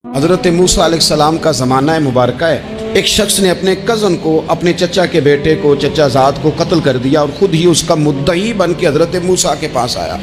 حضرت موسیٰ علیہ السلام کا زمانہ مبارکہ ہے۔ ایک شخص نے اپنے کزن کو، اپنے چچا کے بیٹے کو، چچا زاد کو قتل کر دیا اور خود ہی اس کا مدعی بن کے حضرت موسیٰ کے پاس آیا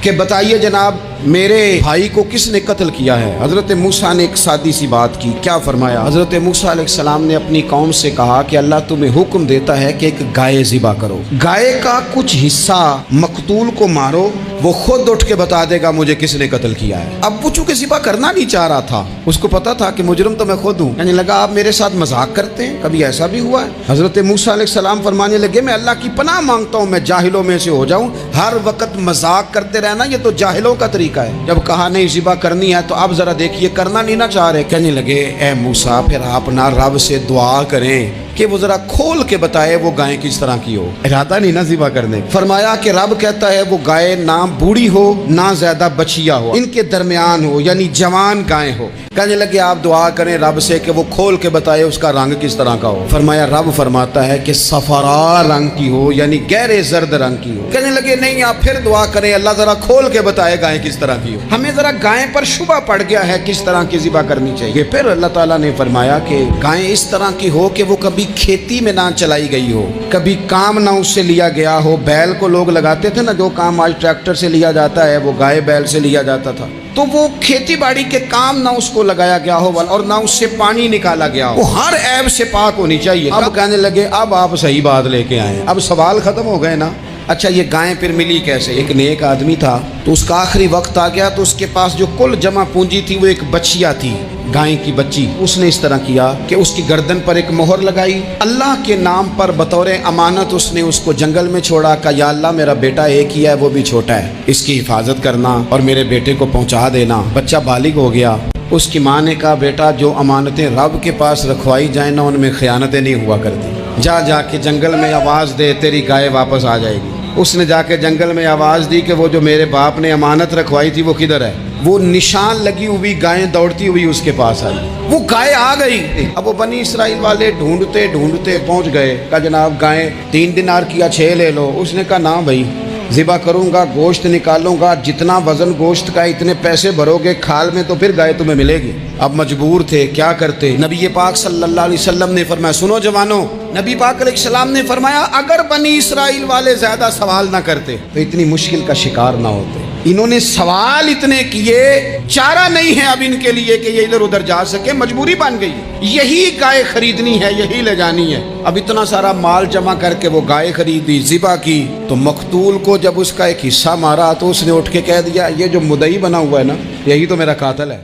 کہ بتائیے جناب میرے بھائی کو کس نے قتل کیا ہے۔ حضرت موسیٰ نے ایک سادی سی بات کی، کیا فرمایا؟ حضرت موسیٰ علیہ السلام نے اپنی قوم سے کہا کہ اللہ تمہیں حکم دیتا ہے کہ ایک گائے ذبح کرو، گائے کا کچھ حصہ مقتول کو مارو، وہ خود اٹھ کے بتا دے گا مجھے کس نے قتل کیا ہے۔ اب وہ چونکہ ذبح کرنا نہیں چاہ رہا تھا، اس کو پتا تھا کہ مجرم تو میں خود ہوں، یعنی لگا آپ میرے ساتھ مذاق کرتے ہیں، کبھی ایسا بھی ہوا ہے؟ حضرت موسیٰ علیہ السلام فرمانے لگے میں اللہ کی پناہ مانگتا ہوں میں جاہلوں میں سے ہو جاؤں، ہر وقت مذاق کرتے رہنا یہ تو جاہلوں کا طریقہ ہے۔ جب کہا نہیں ذبح کرنی ہے تو اب ذرا دیکھیے کرنا نہیں نہ چاہ رہے، کہنے لگے اے موسیٰ پھر آپ نہ رب سے دعا کریں کہ وہ ذرا کھول کے بتائے وہ گائے کس طرح کی ہو، ارادہ نہیں نہ ذبح کرنے۔ فرمایا کہ رب کہتا ہے وہ گائے نہ بوڑھی ہو نہ زیادہ بچیا ہو، ان کے درمیان ہو، یعنی جوان گائے ہو۔ کہنے لگے آپ دعا کریں رب سے کہ وہ کھول کے بتائے اس کا رنگ کس طرح کا ہو۔ فرمایا رب فرماتا ہے کہ صفرا رنگ کی ہو، یعنی گہرے زرد رنگ کی ہو۔ کہنے لگے نہیں آپ پھر دعا کریں اللہ ذرا کھول کے بتائے گائے کس طرح کی ہو، ہمیں ذرا گائے پر شبہ پڑ گیا ہے کس طرح کی ذبح کرنی چاہیے۔ پھر اللہ تعالیٰ نے فرمایا کہ گائے اس طرح کی ہو کہ وہ کبھی کھیتی میں نہ چلائی گئی ہو، کبھی کام نہ اس سے لیا گیا ہو۔ بیل کو لوگ لگاتے تھے نا، جو کام آج ٹریکٹر سے لیا جاتا ہے وہ گائے بیل سے لیا جاتا تھا، تو وہ کھیتی باڑی کے کام نہ اس کو لگایا گیا ہو اور نہ اس سے پانی نکالا گیا ہو، وہ ہر عیب سے پاک ہونی چاہیے۔ اب کہنے لگے اب آپ صحیح بات لے کے آئے، اب سوال ختم ہو گئے نا۔ اچھا یہ گائیں پھر ملی کیسے؟ ایک نیک آدمی تھا تو اس کا آخری وقت آ گیا تو اس کے پاس جو کل جمع پونجی تھی وہ ایک بچیا تھی، گائیں کی بچی۔ اس نے اس طرح کیا کہ اس کی گردن پر ایک مہر لگائی، اللہ کے نام پر بطور امانت اس نے اس کو جنگل میں چھوڑا، کہا یا اللہ میرا بیٹا ایک ہی ہے وہ بھی چھوٹا ہے، اس کی حفاظت کرنا اور میرے بیٹے کو پہنچا دینا۔ بچہ بالغ ہو گیا، اس کی ماں نے کہا بیٹا جو امانتیں رب کے پاس رکھوائی جائیں نا ان میں خیانتیں نہیں ہوا کرتی، جا کے جنگل میں آواز دے تیری گائے واپس آ جائے گی۔ اس نے جا کے جنگل میں آواز دی کہ وہ جو میرے باپ نے امانت رکھوائی تھی وہ کدھر ہے؟ وہ نشان لگی ہوئی گائیں دوڑتی ہوئی اس کے پاس آئی، وہ گائے آ گئی۔ اب وہ بنی اسرائیل والے ڈھونڈتے ڈھونڈتے پہنچ گئے، کہا جناب گائیں 3 دینار کیا 6 لے لو۔ اس نے کہا نہ بھائی، ذبح کروں گا گوشت نکالوں گا، جتنا وزن گوشت کا اتنے پیسے بھرو گے کھال میں تو پھر گائے تمہیں ملے گی۔ اب مجبور تھے، کیا کرتے؟ نبی پاک صلی اللہ علیہ وسلم نے فرمایا سنو جوانوں، نبی پاک علیہ السلام نے فرمایا اگر بنی اسرائیل والے زیادہ سوال نہ کرتے تو اتنی مشکل کا شکار نہ ہوتے۔ انہوں نے سوال اتنے کیے، چارہ نہیں ہے اب ان کے لیے کہ یہ ادھر ادھر جا سکے، مجبوری بن گئی، یہی گائے خریدنی ہے، یہی لے جانی ہے۔ اب اتنا سارا مال جمع کر کے وہ گائے خریدی، ذبح کی، تو مقتول کو جب اس کا ایک حصہ مارا تو اس نے اٹھ کے کہہ دیا یہ جو مدعی بنا ہوا ہے نا یہی تو میرا قاتل ہے۔